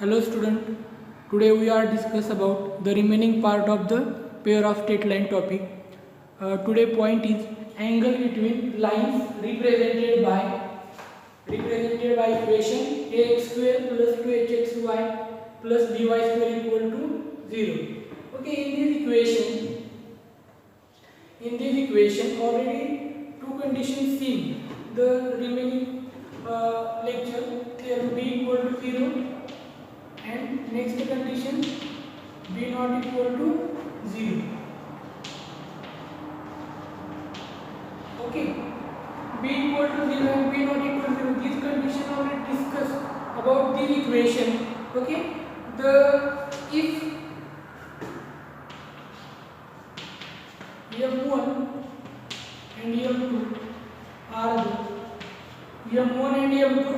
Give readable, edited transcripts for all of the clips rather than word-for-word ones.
Hello student, today we are discuss about the remaining part of the pair of straight line topic. Today point is angle between lines represented by equation ax square plus 2hxy plus by square equal to 0. Okay, in this equation already two conditions seen. The remaining lecture theorem b equal to 0 and next condition b not equal to 0. Okay, b equal to 0 and b not equal to 0, this condition already discussed about the equation. Okay, the if m1 and m2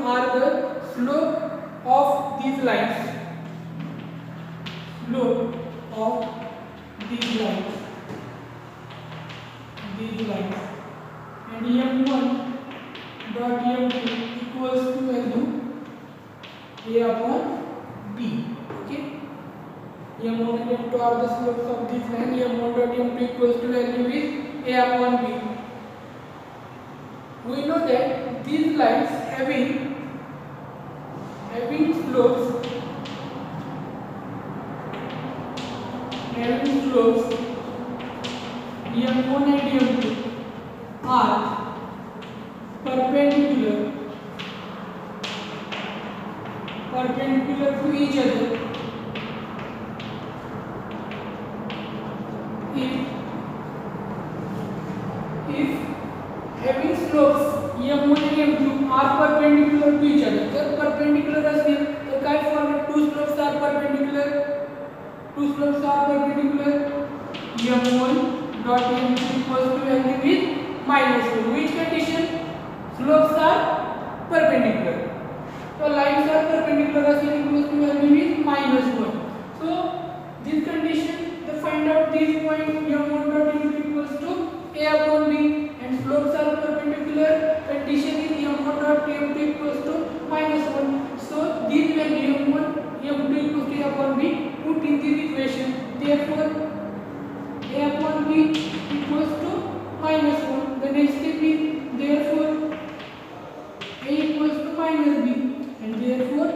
are the slope of these lines, and m1 dot m2 equals to value a upon b. Okay, m1 and m2 are the slopes of this line. m1 dot m2 equals to value is a upon b. We know that these lines having slopes m1 and m2 are perpendicular to each other if having slopes m1 and m2 are perpendicular to each other. जब perpendicular असेल तर काय format two slopes are perpendicular m1 dot m2 equals to value is -1. Which condition? Slopes are perpendicular. So lines are perpendicular असेल equals to value is -1. So this condition, to find out this point m1 dot m2 equals to a upon b and slopes are perpendicular, condition is m1 dot m2 equals to -1. So this value m1 m2 equals to a upon b put in this equation. Therefore a upon b equals to -1. The next step is therefore a equals to -b and therefore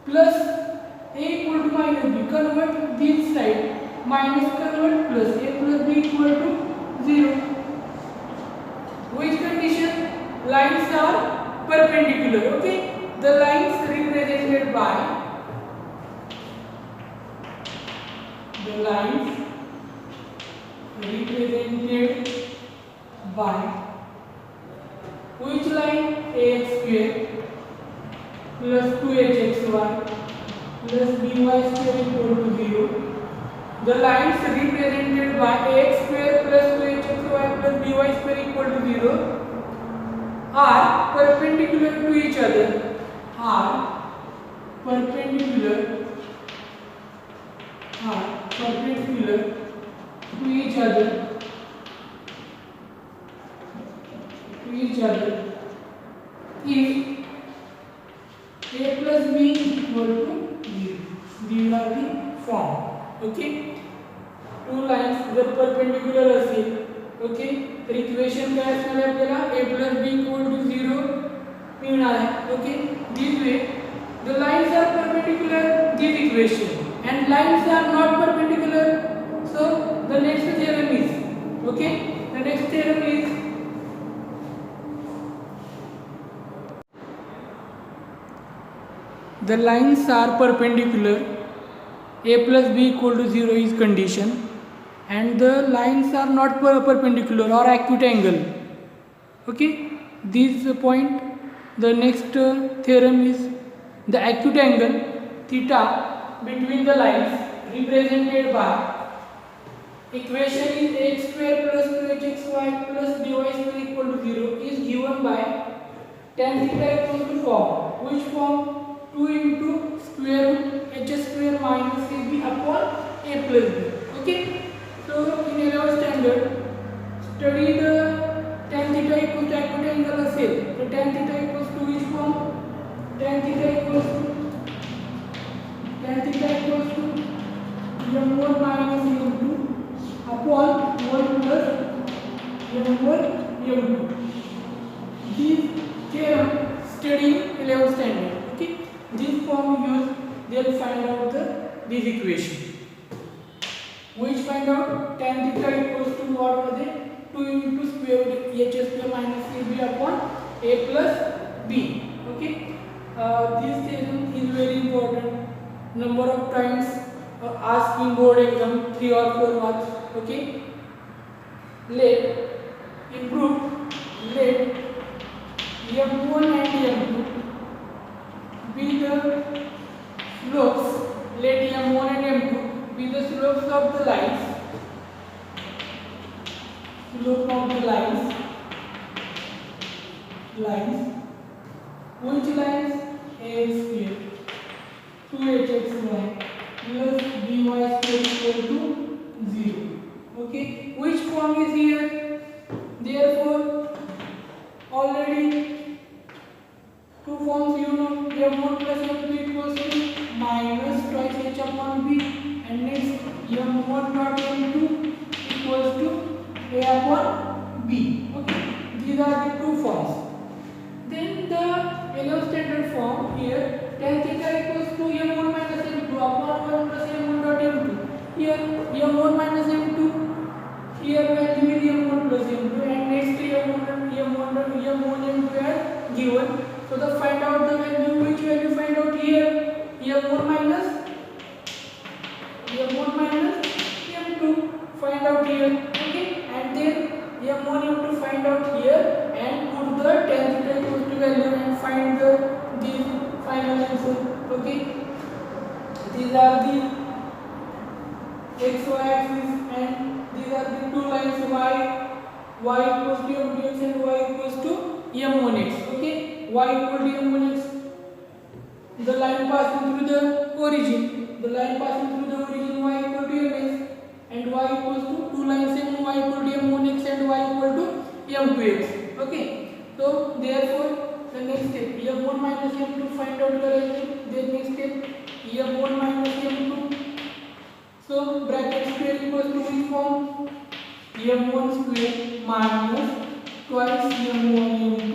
plus a equal to -b. Convert this side, minus convert plus, a plus b equal to 0. Which condition? Lines are perpendicular. Okay, the lines represented by which line? ax square plus 2hxy plus by square equal to 0. The lines represented by ax square plus 2hxy plus by square equal to 0 are perpendicular to each other. If a plus b equal to 0. These are the form. Okay, two lines जर perpendicular असेल, okay, तर equation काय असणार आहे आपल्याला a plus b equal to 0 मिळणार आहे. Okay, this way the lines are perpendicular, this equation, and lines are not perpendicular. So the next theorem is, okay, the next theorem is the lines are perpendicular, a plus b equal to 0 is condition, and the lines are not perpendicular or acute angle. Okay, this point, the next theorem is the acute angle theta between the lines represented by equation is x square plus 2hxy plus by square equal to 0 is given by tan theta equals to form. Which form? 2 into square root h square minus ab upon a plus b. Okay, so in 11th standard study the tan theta equals to acute angle असेल, so tan theta equals to which form? Tan theta equals to tan theta equals to m1 minus m2 upon 1 plus m1 m2. This theorem studied in 11th standard. Okay, this form used, they'll find out this equation, which find out tan theta equals to what are they? 2 into square root h square minus ab upon a plus b. Okay, this theorem is very important. Number of times asked in board exam 3 or 4 marks. Okay, let m1 and m2 be the slopes. Let m1 and m2 be the slopes of the lines. Slope of the lines. Which lines? A square 2hxy plus by square equal to 0. Okay, which form is here? Therefore, already two forms you know, m1 plus m2 equals to minus twice h upon b, and next m1 dot m2 equals to a upon b. Okay, these are the two forms. Then the 11th standard form here, tan theta equals to m1 minus m2 upon 1 plus m1 dot m2. Here m1 minus m2, here value is m1 plus m2, and next m1 m2 are given. So the find out the value, which value find out here? m1 minus m2 find out here. Okay, and then m1 m2 find out here, and put the tan theta equals to value and find the final answer. Okay, these are the xy axis, and these are the two lines y equals to m2x and y equals to m1x. Okay, y equal to m1x, the line passing through the origin, y equal to mx, and y equals to two lines m, y equal to m1x and y equal to m2x. Okay, so therefore the next step, m1 minus m2 find out the value. Then next step, m1 minus m2, so bracket square equals to which form? m1 square minus twice m1 m2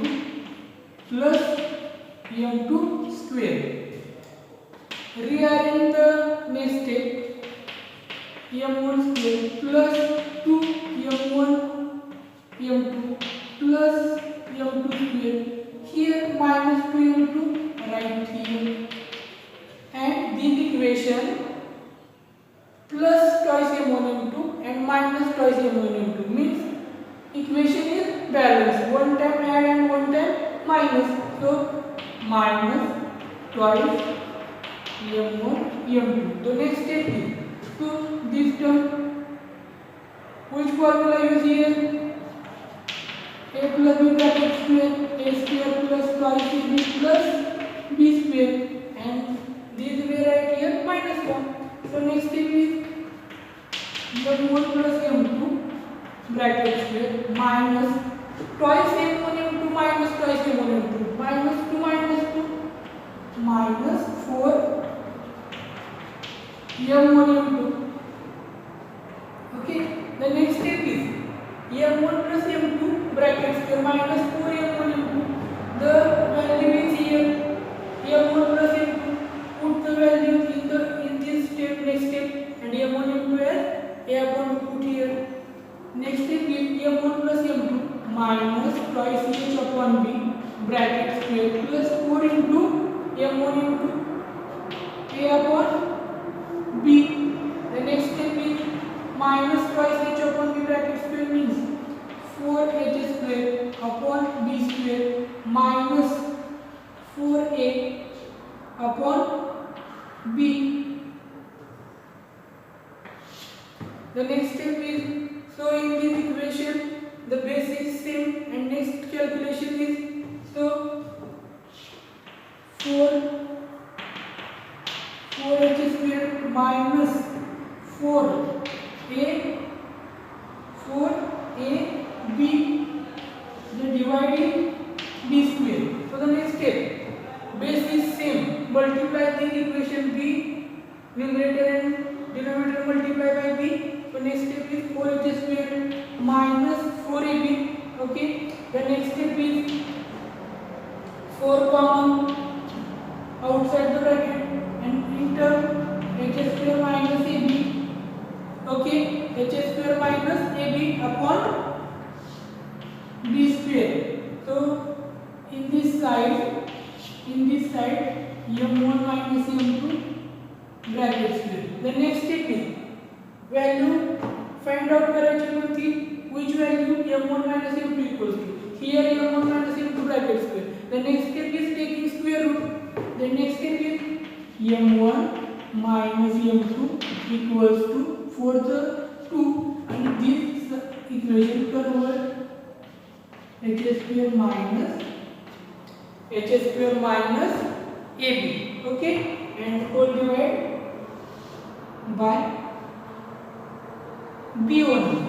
plus m2 square. Rearrange the next step, m1 square plus 2 m1 m2 plus m2 square. Here minus 2 m2 right here, and this equation plus twice m1 m2 and minus twice m1 m2 means equation is balanced. One time add and one time minus. So minus twice m1 m2. The next step is, so this term, which formula use here? A plus b bracket square, a square plus twice b plus b square, and this way right here minus 1. So next step is m1 plus m2 bracket square minus twice m1 m2 minus twice m1 m2, minus 2 minus 4 m1 m2. Okay, the next step is m1 plus m2 bracket square minus 4 m1 m2. The value is here m1 plus m2. Put the value in this step, next step, and m1 m2 as a upon put here. Next step is m1 plus m2 minus twice h upon b bracket square plus 4 into m1 m2 a upon b. The next step is minus twice h upon b bracket square means 4h square upon b square minus 4a upon b. The next step is, so in this equation the base is same, and next calculation is, so 4h square minus 4ab, the dividing b square. So the next step, base is same, multiply the equation b numerator and denominator multiply by b. So next step is 4h square minus 4ab. Okay, the next step is 4 common outside the bracket and enter h square minus ab. Okay, h square minus ab upon b square. So in this side m1 minus m2 bracket square. The next step is value find out करायची थी which value m1 minus m2 equals to. Here m1 minus m2 bracket square. The next step is taking square root. The next step is m1 minus m2 equals to for the 2 and this equation convert h square minus ab. Okay, and whole divide by b only.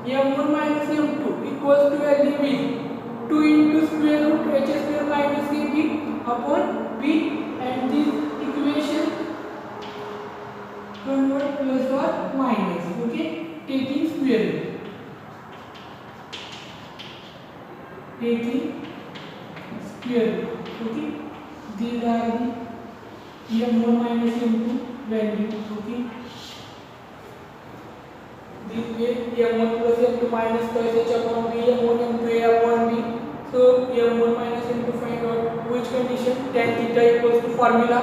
m1 minus m2 equals to value is 2 into square root h square minus ab upon b, and this equation convert plus or minus. Okay, taking square root. Okay, these are the m1 minus m2 value. Okay, this way m1 plus m2 minus plus h upon b, m1 m2 a upon b. So m1 minus m2 find out which condition tan theta equals to formula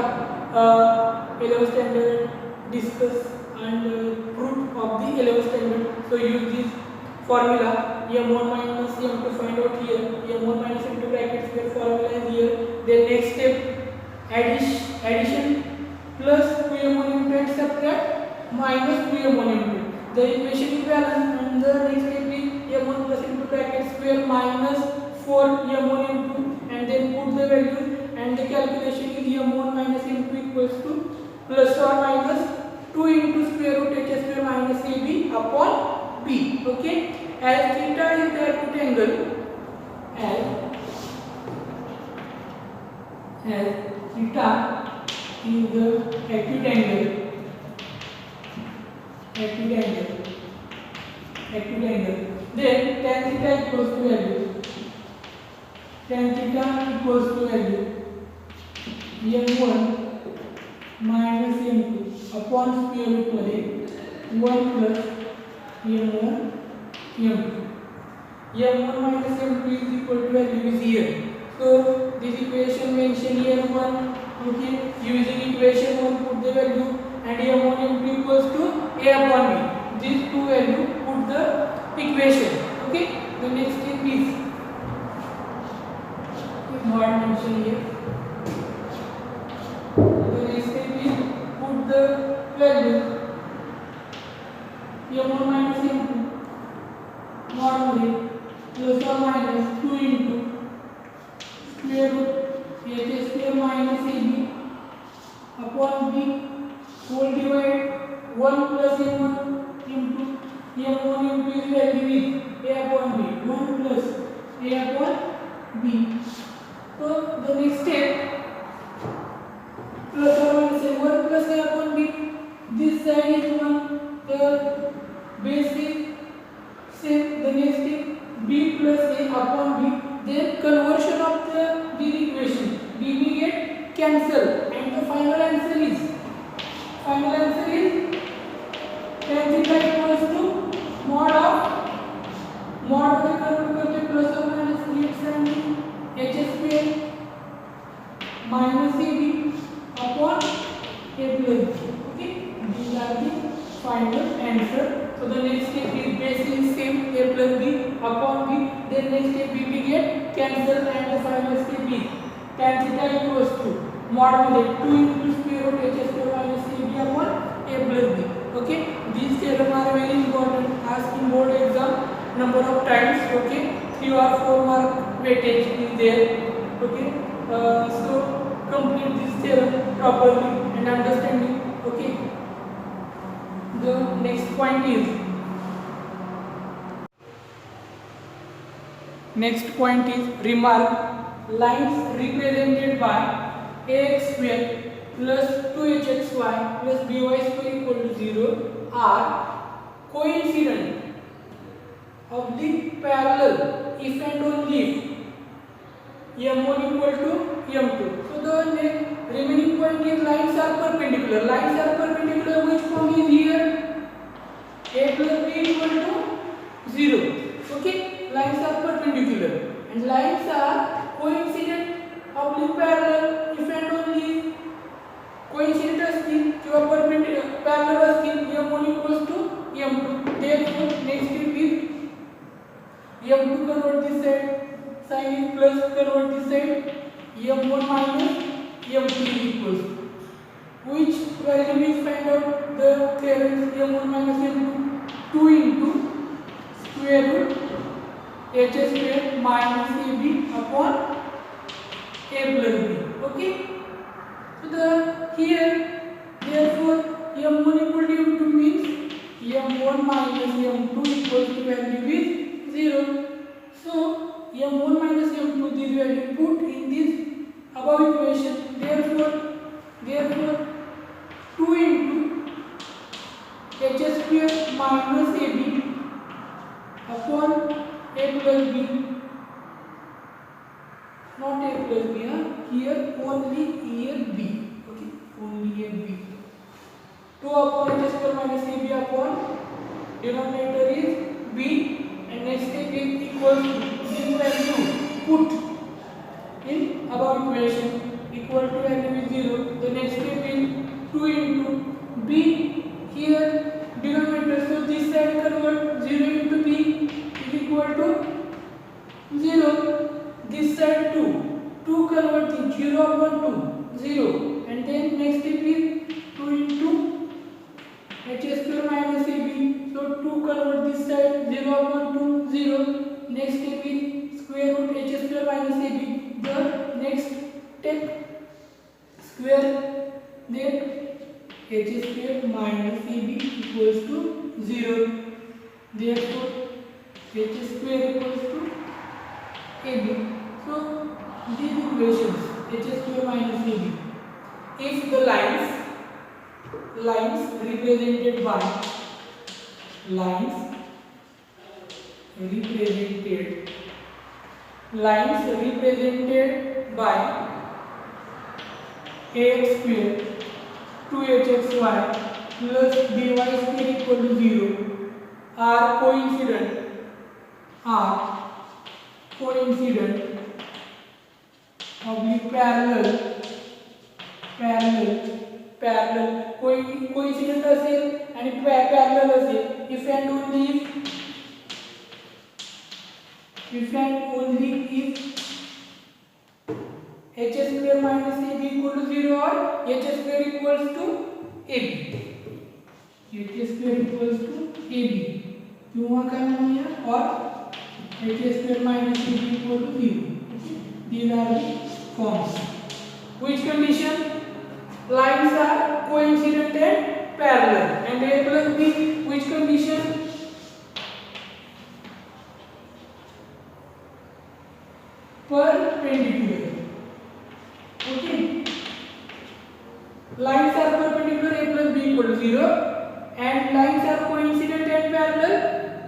11th standard discuss and proof of the 11th standard. So use this formula m1 minus m2 find out here, m1 minus m2 bracket square formula is here. Then next step addition plus 2m1 m2 and subtract minus 2m1 m2. The equation is balanced and the next step is m1 plus m2 bracket square minus 4m1 m2 and then put the values and the calculation is m1 minus m2 equals to plus or minus 2 into square root h square minus ab upon b. Okay, as theta is the acute angle, as theta is the acute angle, then tan theta equals to value m1 minus m2 upon square root मध्ये 1 plus m1 m2. m1 minus m2 is equal to value is here. So this equation mentioned here 1. Okay, using equation 1 put the value and m1 m2 equals to a upon b. These two value put the equation. Okay, the next step is not mentioned here. The next step is put the value m1 minus m2 normally plus or minus 2 into square root h square minus ab upon b whole divide 1 plus m1 into m1 m2 is value is a upon b, 1 plus a upon b. So the next step plus or minus 1 plus a upon b, this side is 1, the base is same. The next step b plus a upon b, then conversion of the equation b get cancel and the final answer is tan theta equals to mod the convert करते plus or minus x and h square minus ab upon a plus b. Okay, these are the final answer. So the next step is base is same a plus b upon b, then next step b get cancel and the final step is tan theta equals to mod with 2 into square root h square minus ab upon a plus b. Okay, these theorem are very important, asked in board exam number of times. Okay, 3 or 4 mark weightage is there. Okay, so complete this theorem properly and understanding. Okay, the next point is remark lines represented by ax square plus 2hxy plus by square equal to 0 are coincident oblique parallel if and only if m1 equal to m2. So the remaining point is lines are perpendicular. Lines are perpendicular. Which form is here? A plus b equal to 0. Okay, lines are perpendicular and lines are coincident oblique parallel if and only coincident असतील किंवा perpendicular parallel असतील m1 equals to m2. Therefore next step is m2 convert this side, sign is plus, convert this side, m1 minus m2 is equals to which value we find out the theorem m1 minus m2 2 into square root h square minus ab upon a plus b. Okay, so the here therefore m1 equal to m2 means m1 minus m2 equals to value is 0. So m1 minus m2 this value put in this above equation. Therefore 2 into h square minus ab upon a plus b, not a plus b, here only here b. Okay, only here b. 2 upon h square minus ab upon denominator is b and next step is equals to this value put in above equation equal to value is 0. The next step is 2 into b, here denominator, so this side convert 0 into b is equal to 0. This side 2 convert the 0 upon 2 0 and then next step is 2 into h square minus ab, so 2 convert this side 0 upon 2 0. Next step is square root h square minus ab. The next step square, then h square minus ab equals to 0. Therefore h square equals to ab. So these equations h square minus ab, if the lines represented by ax square 2hxy plus by square equal to 0 are coincident oblique parallel coincident असेल आणि parallel असेल if and only if h square minus ab equal to 0 or h square equals to ab, किंवा काय म्हणूया or h square minus ab equal to 0. These are the forms. Which condition? Lines are coincident and parallel. And a plus b, which condition? Perpendicular. Okay, lines are perpendicular, a plus b equal to 0 and lines are coincident and parallel,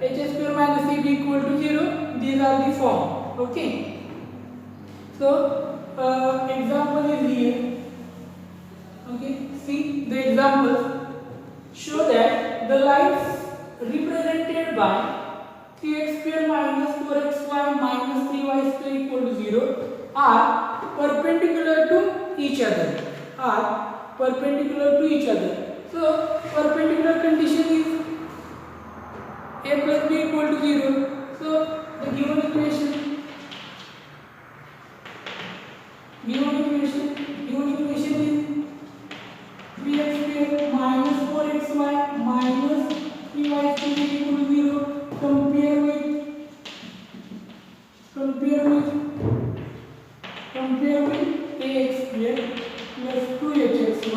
h square minus ab equal to 0. These are the form. Okay, so example is here. Okay, see the examples show that the lines represented by 3x square minus 4xy minus 3y square equal to 0 are perpendicular to each other. So perpendicular condition is a plus b equal to 0. So the given equation is 3x square minus 4xy minus 3y square equal to 0. Compare with ax square plus 2hxy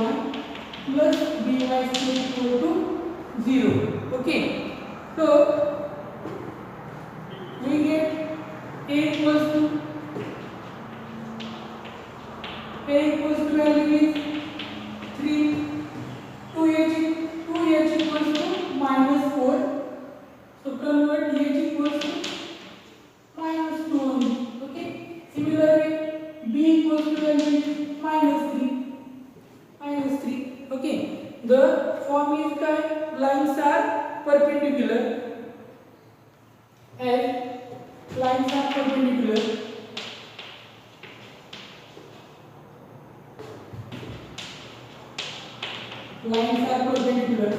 plus by square equal to 0. Okay, so we get a equals to value is the form is काय lines are perpendicular as lines are perpendicular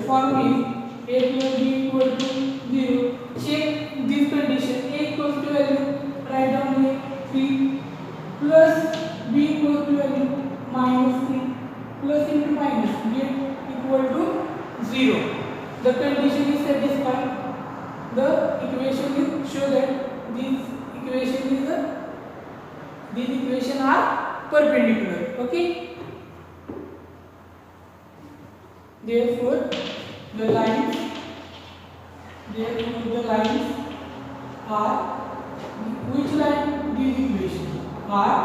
form is a plus b equal to 0. Check this condition. A equals to value, write down here 3 plus b equals to value minus 3 plus into minus get equal to 0. The condition is satisfied. The equation is show that these equation are perpendicular. Okay. Therefore the lines are which line these equations are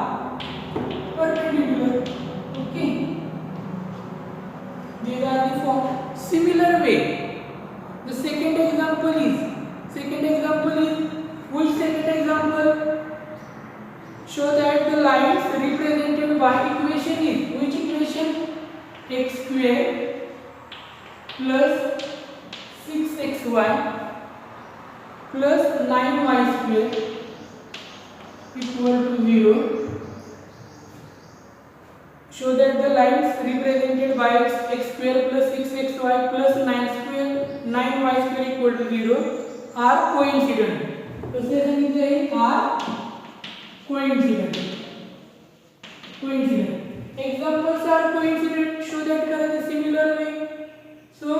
perpendicular. Okay, these are the form. Similar way the second example is which second example show that the lines represented by equation is which equation? X square plus 6xy plus 9y square equal to 0. Show that the lines represented by x square plus 6xy plus 9y square equal to 0 are coincident. तो से समझते हैं are coincident. Examples are coincident. Show that in a similar way. So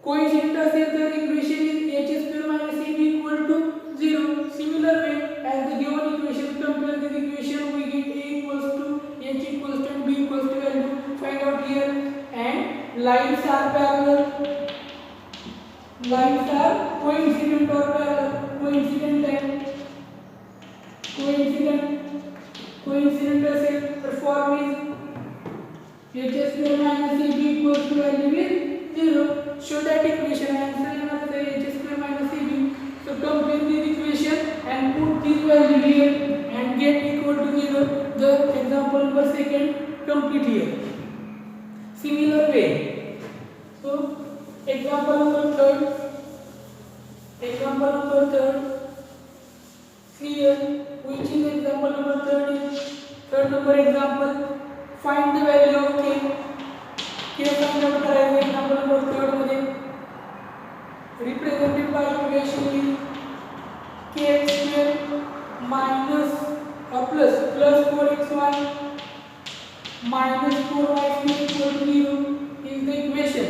coincident असेल तर equation is h square minus ab equal to 0. Similar way as the given equation, compare the equation, we get a equals to h equals to and b equals to value. Find out here and lines are parallel. Lines are coincident or parallel. Coincident असेल तर form is h square minus ab equals to value is 0. Show that equation. Answer is not the h square minus ab. So compare this equation and put this value here and get equal to 0. The example number second complete here. Similar way. So example number third. Here which is example number third number example. Find the value of k. Find out करायचं example number 3 मध्ये represented by equation is kx² minus or plus 4xy minus 4y² equal to 0 is the equation.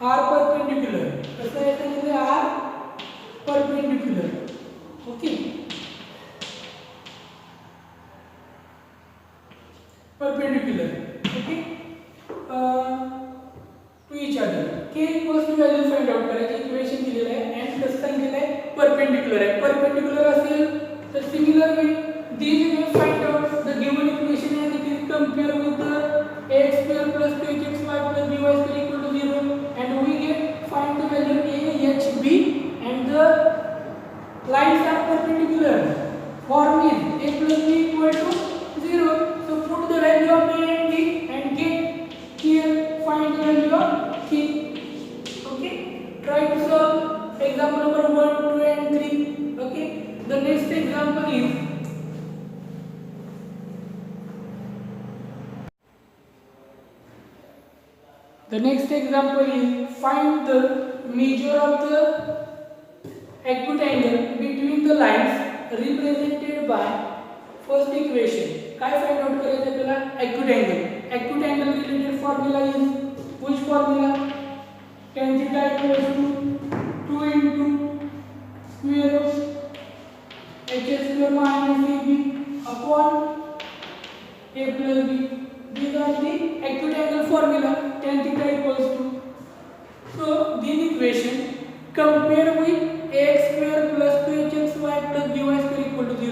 R perpendicular. कसं आहे त्यामध्ये R perpendicular. Okay. Perpendicular. Okay. To each other. K equals to value find out करायची equation दिलेलं आहे and कसं सांगितलं आहे perpendicular आहे. perpendicular असेल तर similar way these will find out the given equation and it is compare with the ax square plus 2hxy plus by square equal to 0 and we get find the value a h b and the lines are perpendicular. Form is a plus b equal to 0. So put the value of a and b and get here find the value of k. Okay, try to solve example number 1 2 and 3. Okay, the next example is find the measure of the acute angle between the lines represented by first equation. काय find out करायचं आपल्याला acute angle related formula is which formula? Tan theta equals to 2 into square of h square minus ab upon a plus b. These are the acute angle formula. Tan theta equals to, so this equation compare with ax square plus 2hxy plus by square equal to 0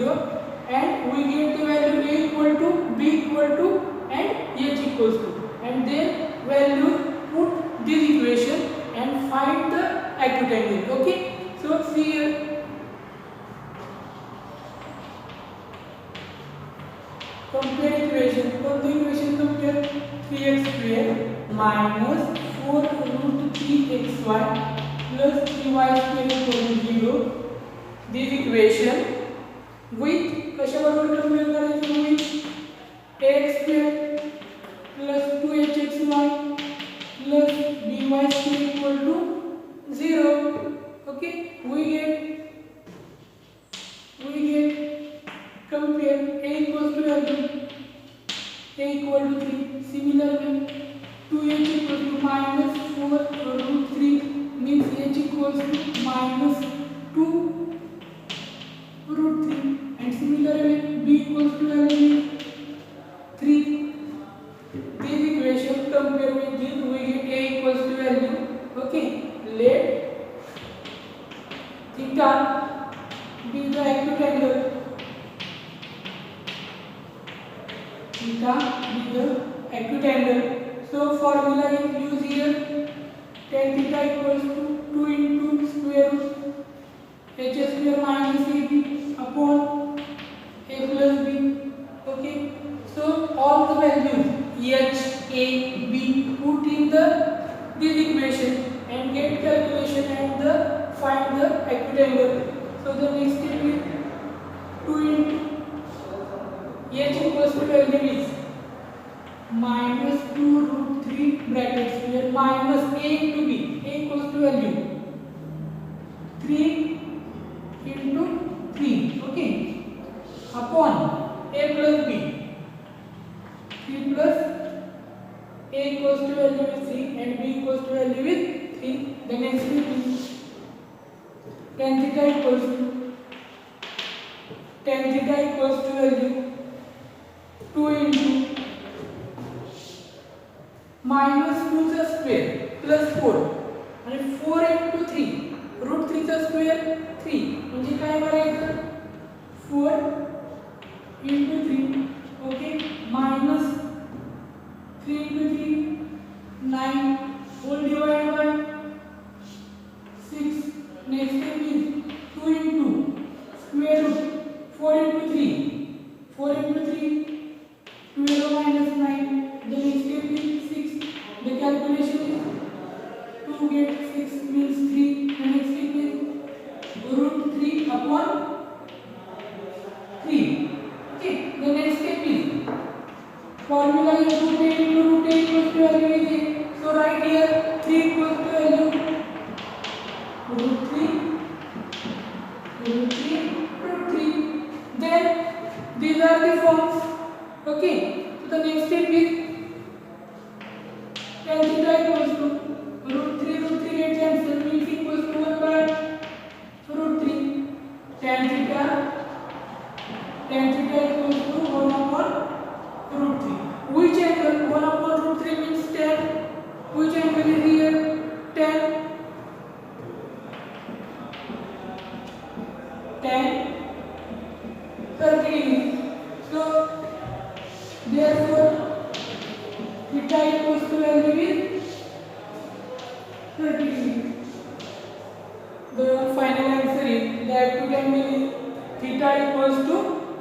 and we get the value a equal to b equal to and h equals to and then value put this equation and find the acute angle. Okay, so see here compare equation. compare 3x square minus 4 root 3xy plus 3y square equal to 0. This equation with कशाबरोबर compare करायचं with ax square plus 2hxy plus by square equal to 0. Okay, we get compare a equals to a equal to 3. Similarly 2h equals to minus 4 root 3 means h equals to minus 2 root 3, and similarly b equals to 3. This equation compare with this, we get a equals to value. Okay, let theta be the acute angle. Theta be the acute angle. So formula is used here. Tan theta equals to 2 into square root h square minus ab upon a plus b. Okay, so all the values h, a, b put in this equation and get calculation and find the acute angle. So the next step is 2 into h equals to value is minus 2 root 3 bracket square minus a into b. A equals to value 3 into 3. Okay, upon a plus b. 3 plus a equals to value is 3 and b equals to value is 3. The next is tan theta equals to value 2 into minus 2 चा square plus 4 आणि 4 into 3 root 3 चा square 3 म्हणजे काय करायचं 4 into 3. Okay, minus 3 into 3 9 whole divided by 6. Next step is 2 into square root 4 into 3 12 minus 9. The next step is 6. The calculation is 2 get 6 means 3. The next step is root 3 upon 3. Okay, the next step is formula is root a into root a equals to value is a. So right here 3 equals to value root 3. Then these are the forms. Okay, so the next step is tan theta equals to root 3 get cancelled means equals to 1 by root 3. Tan theta equals to 1 upon root 3. Which angle 1 upon root 3 means tan? Which angle is here? Tan 30 degrees. So therefore theta equals to value is 30 degrees. The final answer is the acute angle is theta equals to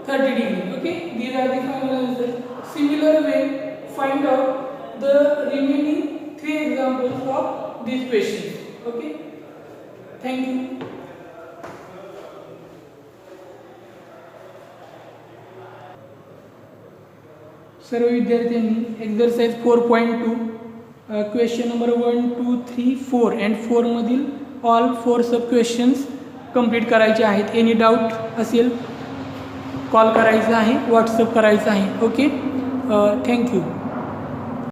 30 degrees. Okay, these are the final answers. Similar way, find out the remaining 3 examples of these questions. Okay, thank you. सर्व विद्यार्थ्यांनी exercise 4.2 question number 1, 2, 3, 4 and 4 मधील all 4 sub questions complete करायचे आहेत. Any doubt असेल call करायचा आहे, WhatsApp करायचा आहे. Okay, thank you.